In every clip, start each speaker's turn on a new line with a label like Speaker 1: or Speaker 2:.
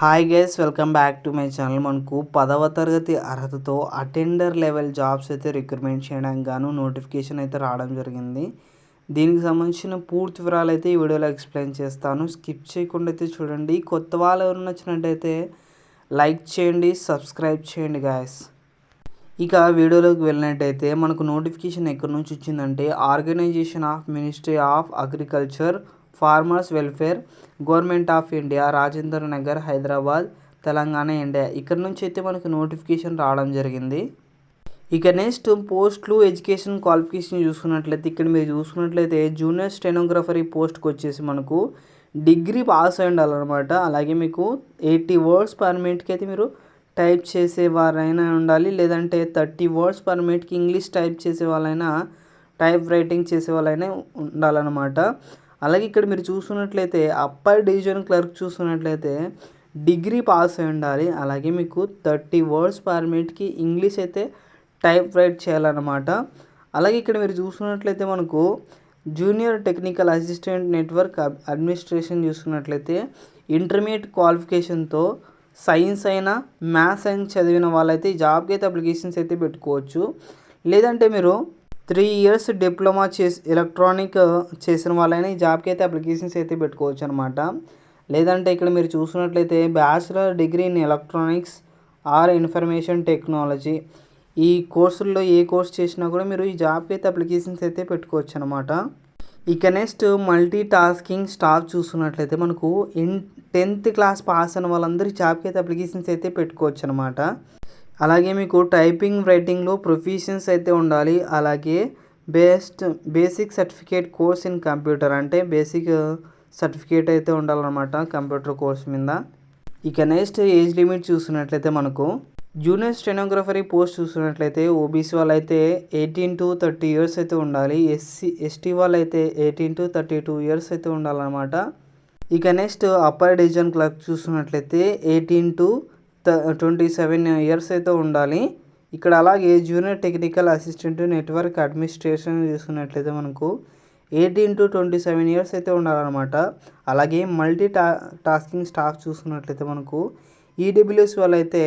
Speaker 1: Hi guys, welcome back to my channel. మనకు 10వ తరగతి అర్హతతో అటెండర్ లెవెల్ జాబ్స్ అయితే రిక్రూట్మెంట్ చేయడానికి గాను నోటిఫికేషన్ అయితే రావడం జరిగింది. దీనికి సంబంధించిన పూర్తి వివరాలు అయితే ఈ వీడియోలో ఎక్స్ప్లెయిన్ చేస్తాను. స్కిప్ చేయకుండా అయితే చూడండి. కొత్త వాళ్ళు ఎవరు నచ్చినట్టయితే లైక్ చేయండి, సబ్స్క్రైబ్ చేయండి గాయస్. ఇక వీడియోలోకి వెళ్ళినట్టయితే మనకు నోటిఫికేషన్ ఎక్కడి నుంచి వచ్చిందంటే organization of ministry of agriculture farmers welfare government of India, Rajendra Nagar, Hyderabad, Telangana, India. ఇక్కడ నుంచి అయితే మనకు నోటిఫికేషన్ రావడం జరిగింది. ఇక నెక్స్ట్ పోస్టులు, ఎడ్యుకేషన్ క్వాలిఫికేషన్ చూసుకున్నట్లయితే ఇక్కడ మీరు చూసుకున్నట్లయితే జూనియర్ స్టెనోగ్రఫరీ పోస్ట్కి వచ్చేసి మనకు డిగ్రీ పాస్ అయి ఉండాలన్నమాట. అలాగే మీకు 80 వర్డ్స్ పర్ మినిట్కి అయితే మీరు టైప్ చేసేవారైనా ఉండాలి, లేదంటే 30 వర్డ్స్ పర్ మినిట్కి ఇంగ్లీష్ టైప్ చేసే వాళ్ళైనా, టైప్ రైటింగ్ చేసే వాళ్ళైనా ఉండాలన్నమాట. అలాగే ఇక్కడ మీరు చూసుకున్నట్లయితే అప్పర్ డివిజన్ క్లర్క్ చూసుకున్నట్లయితే డిగ్రీ పాస్ అయి ఉండాలి. అలాగే మీకు 30 వర్డ్స్ పర్ మినిట్కి ఇంగ్లీష్ అయితే టైప్ రైట్ చేయాలన్నమాట. అలాగే ఇక్కడ మీరు చూసుకున్నట్లయితే మనకు junior technical assistant network administration చూసుకున్నట్లయితే ఇంటర్మీడియట్ క్వాలిఫికేషన్తో సైన్స్ అయినా మ్యాథ్స్ అయినా చదివిన వాళ్ళైతే ఈ జాబ్కి అయితే అప్లికేషన్స్ అయితే పెట్టుకోవచ్చు. లేదంటే మీరు 3 ఇయర్స్ డిప్లొమా ఎలక్ట్రానిక్ చేసిన వాళ్ళైనా ఈ జాబ్కి అయితే అప్లికేషన్స్ అయితే పెట్టుకోవచ్చు అనమాట. లేదంటే ఇక్కడ మీరు చూసినట్లయితే bachelor degree in electronics or information technology, ఈ కోర్సుల్లో ఏ కోర్స్ చేసినా కూడా మీరు ఈ జాబ్కి అయితే అప్లికేషన్స్ అయితే పెట్టుకోవచ్చు అనమాట. ఇక నెక్స్ట్ మల్టీ టాస్కింగ్ స్టాఫ్ చూసుకున్నట్లయితే మనకు 10th క్లాస్ పాస్ అయిన వాళ్ళందరూ ఈ జాబ్కి అయితే అప్లికేషన్స్ అయితే పెట్టుకోవచ్చు అనమాట. అలాగే మీకు టైపింగ్ రైటింగ్లో ప్రొఫిషియన్స్ అయితే ఉండాలి. అలాగే basic certificate course in computer, అంటే బేసిక్ సర్టిఫికేట్ అయితే ఉండాలన్నమాట కంప్యూటర్ కోర్స్ మీద. ఇక నెక్స్ట్ ఏజ్ లిమిట్ చూసుకున్నట్లయితే మనకు జూనియర్ స్టెనోగ్రఫరీ పోస్ట్ చూసుకున్నట్లయితే ఓబీసీ వాళ్ళైతే 18 to 30 ఇయర్స్ అయితే ఉండాలి. ఎస్టీ వాళ్ళైతే 18 to 32 ఇయర్స్ అయితే ఉండాలన్నమాట. ఇక నెక్స్ట్ అప్పర్ డివిజన్ క్లర్క్ చూసుకున్నట్లయితే 18 to 27 ఇయర్స్ అయితే ఉండాలి ఇక్కడ. అలాగే junior technical assistant network administration చూసుకున్నట్లయితే మనకు 18 to 27 ఇయర్స్ అయితే ఉండాలన్నమాట. అలాగే మల్టీ టాస్కింగ్ స్టాఫ్ చూసుకున్నట్లయితే మనకు ఈడబ్ల్యూఎస్ వాళ్ళైతే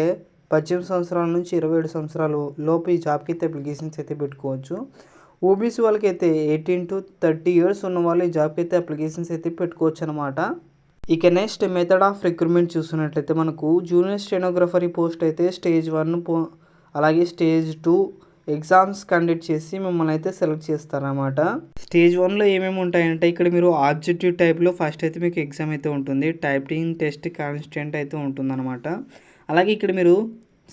Speaker 1: 18 సంవత్సరాల నుంచి 27 సంవత్సరాలు లోపు ఈ జాబ్కి అయితే అప్లికేషన్స్ అయితే పెట్టుకోవచ్చు. ఓబీసీ వాళ్ళకైతే 18 to 30 ఇయర్స్ ఉన్న వాళ్ళు ఈ జాబ్కి అయితే అప్లికేషన్స్ అయితే పెట్టుకోవచ్చు అనమాట. ఇక నెక్స్ట్ మెథడ్ ఆఫ్ రిక్రూట్మెంట్ చూస్తున్నట్లయితే మనకు జూనియర్ స్టెనోగ్రఫరీ పోస్ట్ అయితే స్టేజ్ 1 అలాగే స్టేజ్ 2 ఎగ్జామ్స్ కండక్ట్ చేసి మిమ్మల్ని అయితే సెలెక్ట్ చేస్తారన్నమాట. స్టేజ్ 1లో ఏమేమి ఉంటాయంటే ఇక్కడ మీరు ఆబ్జెక్టివ్ టైప్లో ఫస్ట్ అయితే మీకు ఎగ్జామ్ అయితే ఉంటుంది. టైపింగ్ టెస్ట్ కాన్స్టెంట్ అయితే ఉంటుందన్నమాట. అలాగే ఇక్కడ మీరు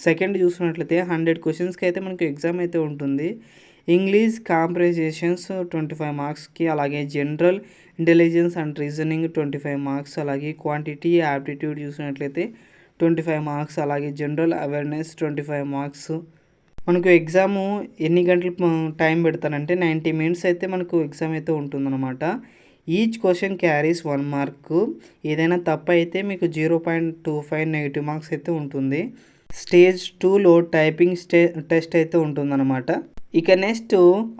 Speaker 1: సెకండ్ చూసుకున్నట్లయితే 100 క్వశ్చన్స్కి అయితే మనకు ఎగ్జామ్ అయితే ఉంటుంది. ఇంగ్లీష్ కాంప్రహెన్షన్స్ 25 మార్క్స్కి, అలాగే general intelligence and reasoning 25 marks, అలాగే క్వాంటిటీ యాప్టిట్యూడ్ చూసినట్లయితే 25 మార్క్స్, అలాగే జనరల్ అవేర్నెస్ 25 మార్క్స్. మనకు ఎగ్జాము ఎన్ని గంటలు టైం పెడతానంటే 90 మినిట్స్ అయితే మనకు ఎగ్జామ్ అయితే ఉంటుందన్నమాట. Each question carries 1 mark. ఏదైనా తప్పు అయితే మీకు 0.25 నెగిటివ్ మార్క్స్ అయితే ఉంటుంది. స్టేజ్ 2లో టైపింగ్ టెస్ట్ అయితే ఉంటుందన్నమాట. ఇక నెక్స్ట్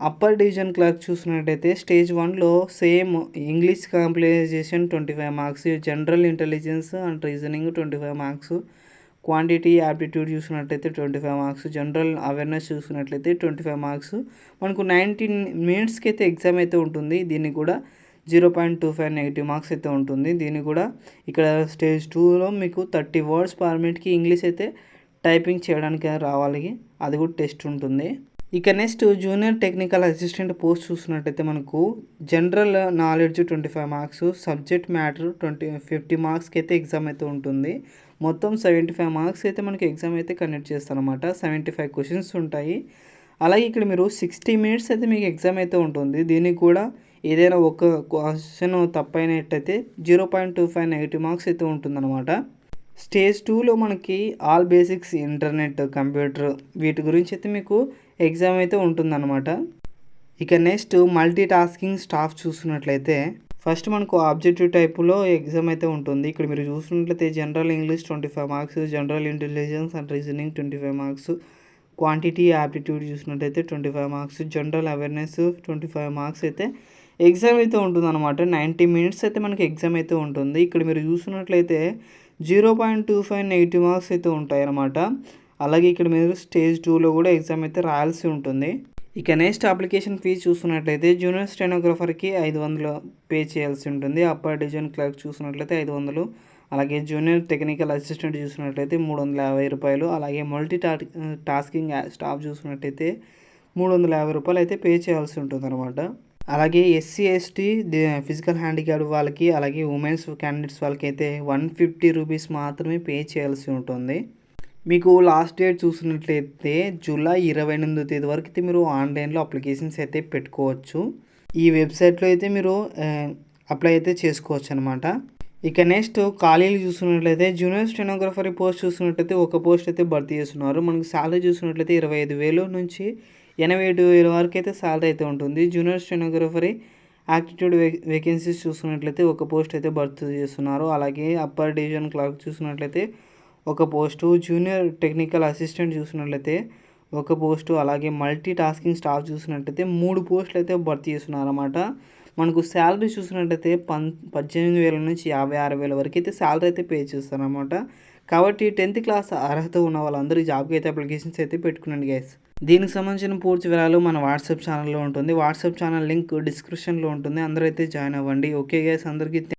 Speaker 1: అప్పర్ డివిజన్ క్లర్క్ చూసినట్టయితే స్టేజ్ 1లో same English comprehension 25 marks, general intelligence and reasoning 25 marks, quantity aptitude చూసినట్లయితే 25 మార్క్స్, జనరల్ అవేర్నెస్ చూసినట్లయితే 25 మార్క్స్. మనకు 90 మినిట్స్కి అయితే ఎగ్జామ్ అయితే ఉంటుంది. దీన్ని కూడా 0.25 నెగిటివ్ మార్క్స్ అయితే ఉంటుంది. దీన్ని కూడా ఇక్కడ స్టేజ్ 2లో మీకు 30 వర్డ్స్ పర్ మినిట్కి ఇంగ్లీష్ అయితే టైపింగ్ చేయడానికి రావాలి, అది కూడా టెస్ట్ ఉంటుంది. ఇక next junior technical assistant post చూసినట్టయితే మనకు general knowledge 25 marks, subject matter 50 మార్క్స్కి అయితే ఎగ్జామ్ అయితే ఉంటుంది. మొత్తం 75 మార్క్స్ అయితే మనకి ఎగ్జామ్ అయితే కండక్ట్ చేస్తారనమాట. 75 క్వశ్చన్స్ ఉంటాయి. అలాగే ఇక్కడ మీరు 60 మినిట్స్ అయితే మీకు ఎగ్జామ్ అయితే ఉంటుంది. దీనికి కూడా ఏదైనా ఒక క్వశ్చన్ తప్పైనట్టయితే 0.25 నెగిటివ్ మార్క్స్ అయితే ఉంటుందన్నమాట. స్టేజ్ 2లో మనకి ఆల్ బేసిక్స్ ఇంటర్నెట్, కంప్యూటర్, వీటి గురించి అయితే మీకు ఎగ్జామ్ అయితే ఉంటుందన్నమాట. ఇక నెక్స్ట్ మల్టీ టాస్కింగ్ స్టాఫ్ చూస్తున్నట్లయితే ఫస్ట్ మనకు ఆబ్జెక్టివ్ టైపులో ఎగ్జామ్ అయితే ఉంటుంది. ఇక్కడ మీరు చూసినట్లయితే general English 25 marks, general intelligence and reasoning 25 marks, quantity aptitude చూసినట్టయితే 25 మార్క్స్, జనరల్ అవేర్నెస్ 25 మార్క్స్ అయితే ఎగ్జామ్ అయితే ఉంటుందన్నమాట. 90 మినిట్స్ అయితే మనకి ఎగ్జామ్ అయితే ఉంటుంది. ఇక్కడ మీరు చూసినట్లయితే 0.25 నెగిటివ్ మార్క్స్ అయితే ఉంటాయన్నమాట. అలాగే ఇక్కడ మీరు స్టేజ్ 2లో కూడా ఎగ్జామ్ అయితే రాయాల్సి ఉంటుంది. ఇక నెక్స్ట్ అప్లికేషన్ ఫీజు చూసుకున్నట్లయితే జూనియర్ స్టెనోగ్రాఫర్కి 500 పే చేయాల్సి ఉంటుంది. అప్పర్ డివిజన్ క్లర్క్ చూసుకున్నట్లయితే 500, అలాగే జూనియర్ టెక్నికల్ అసిస్టెంట్ చూసుకున్నట్లయితే 350 రూపాయలు, అలాగే టాస్కింగ్ స్టాఫ్ చూసుకున్నట్టయితే 350 రూపాయలు అయితే పే చేయాల్సి ఉంటుంది అనమాట. అలాగే ఎస్సీ ఎస్టీ ఫిజికల్ హ్యాండిక్యాప్ వాళ్ళకి, అలాగే ఉమెన్స్ క్యాండిడేట్స్ వాళ్ళకి అయితే 150 రూపీస్ మాత్రమే పే చేయాల్సి ఉంటుంది. మీకు లాస్ట్ డేట్ చూసినట్లయితే జూలై 28వ తేదీ వరకు అయితే మీరు ఆన్లైన్లో అప్లికేషన్స్ అయితే పెట్టుకోవచ్చు. ఈ వెబ్సైట్లో అయితే మీరు అప్లై అయితే చేసుకోవచ్చు అనమాట. ఇక నెక్స్ట్ ఖాళీలు చూసుకున్నట్లయితే జూనియర్ స్టెనోగ్రఫర్ పోస్ట్ చూసుకున్నట్లయితే ఒక పోస్ట్ అయితే భర్తీ చేస్తున్నారు. మనకి శాలరీ చూసుకున్నట్లయితే 25,000 నుంచి 87,000 వరకు అయితే శాలరీ అయితే ఉంటుంది. జూనియర్ స్టెనోగ్రఫరీ యాప్టిట్యూడ్ వేకెన్సీస్ చూసుకున్నట్లయితే ఒక పోస్ట్ అయితే భర్తీ చేస్తున్నారు. అలాగే అప్పర్ డివిజన్ క్లర్క్ చూసుకున్నట్లయితే ఒక పోస్టు, జూనియర్ టెక్నికల్ అసిస్టెంట్ చూసినట్లయితే ఒక పోస్టు, అలాగే మల్టీ టాస్కింగ్ స్టాఫ్ చూసినట్లయితే 3 పోస్టులు అయితే భర్తీ చేస్తున్నారు అన్నమాట. మనకు శాలరీ చూసినట్లయితే 18,000 నుంచి 56,000 వరకు అయితే శాలరీ అయితే పే చేస్తారన్నమాట. కాబట్టి 10th క్లాస్ అర్హత ఉన్న వాళ్ళందరూ జాబ్కి అయితే అప్లికేషన్స్ అయితే పెట్టుకునండి గైస్. దీనికి సంబంధించిన పూర్తి వివరాలు మన వాట్సాప్ ఛానల్లో ఉంటుంది. వాట్సాప్ ఛానల్ లింక్ డిస్క్రిప్షన్లో ఉంటుంది. అందరూ అయితే జాయిన్ అవ్వండి. ఓకే గైస్, అందరికీ